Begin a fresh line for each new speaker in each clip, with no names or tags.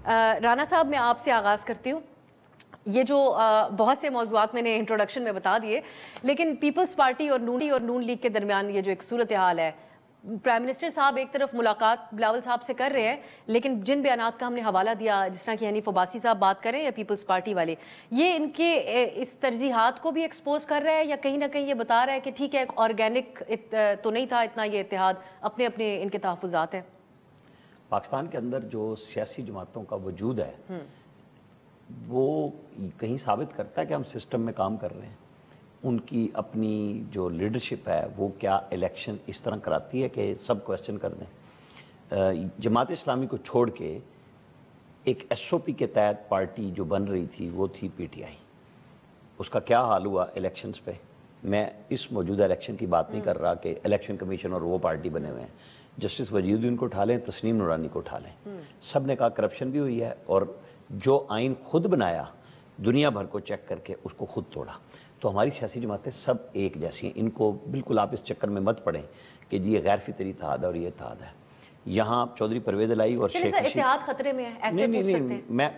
رانا صاحب میں آپ سے آغاز کرتی ہوں. یہ جو بہت سے موضوعات میں نے انٹروڈکشن میں بتا دیے، لیکن پیپلز پارٹی اور نون لیگ کے درمیان یہ جو ایک صورتحال ہے، پرائم منسٹر صاحب ایک طرف ملاقات بلاول صاحب سے کر رہے ہیں، لیکن جن بیانات کا ہم نے حوالہ دیا، جس طرح کہ حنیف عباسی صاحب بات کریں یا پیپلز پارٹی والے، یہ ان کے اس ترجیحات کو بھی ایکسپوز کر رہا ہے یا کہیں نہ کہیں یہ بتا رہا ہے کہ ٹھیک ہے ایک آرگینک تو نہیں تھا اتنا یہ اتحاد، اپنے اپنے ان کے تحفظات ہیں؟
پاکستان کے اندر جو سیاسی جماعتوں کا وجود ہے وہ کہیں ثابت کرتا ہے کہ ہم سسٹم میں کام کر رہے ہیں. ان کی اپنی جو لیڈرشپ ہے وہ کیا الیکشن اس طرح کراتی ہے کہ سب کویسچن کر دیں. جماعت اسلامی کو چھوڑ کے ایک ایس او پی کے تحت پارٹی جو بن رہی تھی وہ تھی پی ٹی آئی. اس کا کیا حال ہوا الیکشنز پہ؟ میں اس موجودہ الیکشن کی بات نہیں کر رہا کہ الیکشن کمیشن اور وہ پارٹی بنے ہوئے ہیں. جسٹس وجید الدین کو اٹھا لیں، تسنیم نورانی کو اٹھا لیں، سب نے کہا کرپشن بھی ہوئی ہے اور جو آئین خود بنایا دنیا بھر کو چیک کر کے اس کو خود توڑا. تو ہماری سیاسی جماعتیں سب ایک جیسی ہیں. ان کو بالکل آپ اس چکر میں مت پڑیں کہ جی یہ غیر فطری اتحاد ہے اور یہ اتحاد ہے. یہاں چودھری پرویز الہی اور شیخ رشید
اتحاد خطرے میں ہے ایسے پوچھ سکتے ہیں.
میں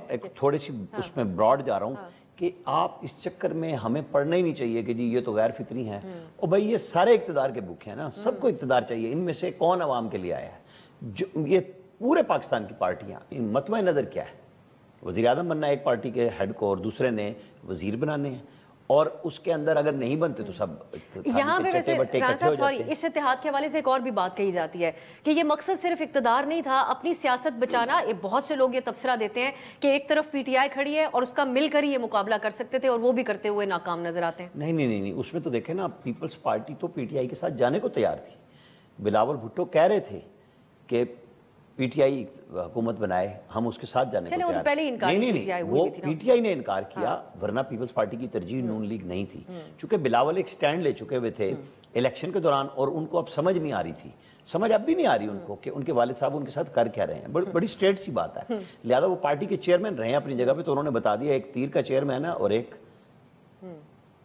ایک تھوڑی سی اس میں براڈ جا رہا ہوں کہ آپ اس چکر میں ہمیں پڑھنا ہی نہیں چاہیے کہ جی یہ تو غیر فطری ہیں. اور بھائی یہ سارے اقتدار کے بھوکے ہیں نا، سب کو اقتدار چاہیے. ان میں سے کون عوام کے لیے آیا ہے؟ جو یہ پورے پاکستان کی پارٹیاں، ان مطمع نظر کیا ہے؟ وزیر اعظم بننا ہے ایک پارٹی کے ہیڈ کو اور دوسرے نے وزیر بنانے ہیں، اور اس کے اندر اگر نہیں بنتے تو سب
یہاں پہ ویسے رانا صاحب سوری اس اتحاد کے حوالے سے ایک اور بھی بات کہی جاتی ہے کہ یہ مقصد صرف اقتدار نہیں تھا، اپنی سیاست بچانا. بہت سے لوگ یہ تبصرہ دیتے ہیں کہ ایک طرف پی ٹی آئی کھڑی ہے اور اس کا مل کر ہی یہ مقابلہ کر سکتے تھے اور وہ بھی کرتے ہوئے ناکام نظر آتے ہیں.
نہیں، اس میں تو دیکھیں نا، پیپلز پارٹی تو پی ٹی آئی کے ساتھ جانے کو تیار تھی. بلاول بھٹو کہہ رہے تھے کہ پی ٹی آئی حکومت بنائے، ہم اس کے ساتھ جانے کو تیار. نہیں، وہ پی ٹی آئی نے انکار کیا، ورنہ پیپلز پارٹی کی ترجیح نون لیگ نہیں تھی. چونکہ بلاول ایک سٹینڈ لے چکے ہوئے تھے الیکشن کے دوران اور ان کو اب سمجھ نہیں آ رہی تھی، سمجھ اب بھی نہیں آ رہی ان کو کہ ان کے والد صاحب ان کے ساتھ کر کیا رہے ہیں. بڑی اسٹریٹ سی بات ہے. لہذا وہ پارٹی کے چیئرمین رہے ہیں اپنی جگہ پہ، تو انہوں نے بتا دیا ایک تیر کا چیئرمین ہے اور ایک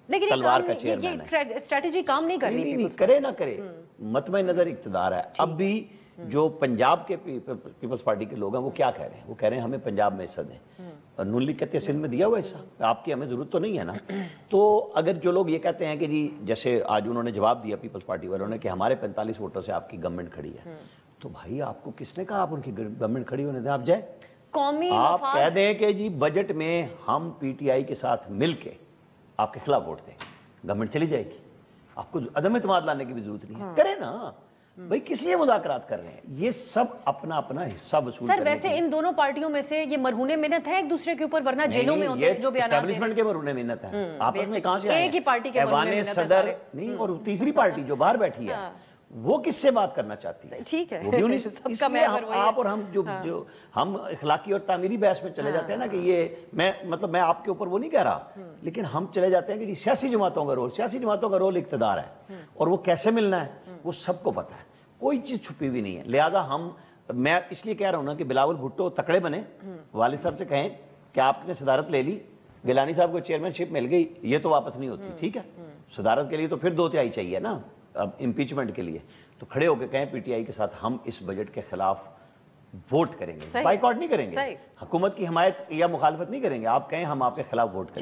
تلوار کا چیئرمین ہے.
لیکن اسٹریٹجی کام نہیں کر رہی.
نہیں کرے نہ کرے، مطمع نظر اقتدار ہے. اب بھی جو پنجاب کے پیپلز پارٹی کے لوگ ہیں وہ کیا کہہ رہے ہیں؟ وہ کہہ رہے ہیں ہمیں پنجاب میں حصہ دیں. اور نون لیگ کہتے ہیں سندھ میں دیا ہوا حصہ، آپ کی ہمیں ضرورت تو نہیں ہے نا. تو اگر جو لوگ یہ کہتے ہیں کہ جی جیسے آج انہوں نے جواب دیا پیپلز پارٹی والوں نے کہ ہمارے 45 ووٹوں سے آپ کی گورنمنٹ کھڑی ہے، تو بھائی آپ کو کس نے کہا آپ ان کی گورنمنٹ کھڑی ہونے دیں؟ آپ جائیں، آپ کہہ دیں کہ جی بجٹ میں ہم پی ٹی آئی کے ساتھ مل کے آپ کے خلاف ووٹ دیں، گورنمنٹ چلی جائے گی. آپ کو عدم اعتماد لانے کی بھی ضرورت نہیں ہے. کریں نا بھائی، کس لیے مذاکرات کر رہے ہیں؟ یہ سب اپنا اپنا حصہ وصول
سر. ویسے ان دونوں پارٹیوں میں سے یہ مرہون منت ہے ایک دوسرے کے اوپر، ورنہ جیلوں میں ہوتے ہیں جو بیانات دے رہے ہیں.
کے مرہون منت ہے آپس میں کہاں سے آئے ہیں؟
ایک ہی پارٹی کے مرہون منت ہے
صدر نہیں، اور تیسری پارٹی جو باہر بیٹھی ہے وہ کس سے بات کرنا چاہتی ہے؟
ٹھیک ہے،
اس لیے آپ اور ہم جو ہم اخلاقی اور تعمیری بحث میں چلے جاتے ہیں نا کہ یہ میں آپ کے اوپر وہ نہیں کہہ رہا، لیکن ہم چلے جاتے ہیں کہ سیاسی جماعتوں کا رول اقتدار ہے اور وہ کیسے ملنا ہے وہ سب کو پتہ ہے، کوئی چیز چھپی ہوئی نہیں ہے. لہذا میں اس لیے کہہ رہا ہوں نا کہ بلاول بھٹو تکڑے بنے، والد صاحب سے کہیں کہ آپ نے صدارت لے لی، گیلانی صاحب کو چیئرمین شپ مل گئی، یہ تو واپس نہیں ہوتی. ٹھیک ہے، صدارت کے لیے تو پھر 2/3 چاہیے نا اب امپیچمنٹ کے لیے. تو کھڑے ہو کے کہیں پی ٹی آئی کے ساتھ ہم اس بجٹ کے خلاف ووٹ کریں گے، بائیکاٹ نہیں کریں گے، حکومت کی حمایت یا مخالفت نہیں کریں گے. آپ کہیں ہم آپ کے خلاف ووٹ کریں گے.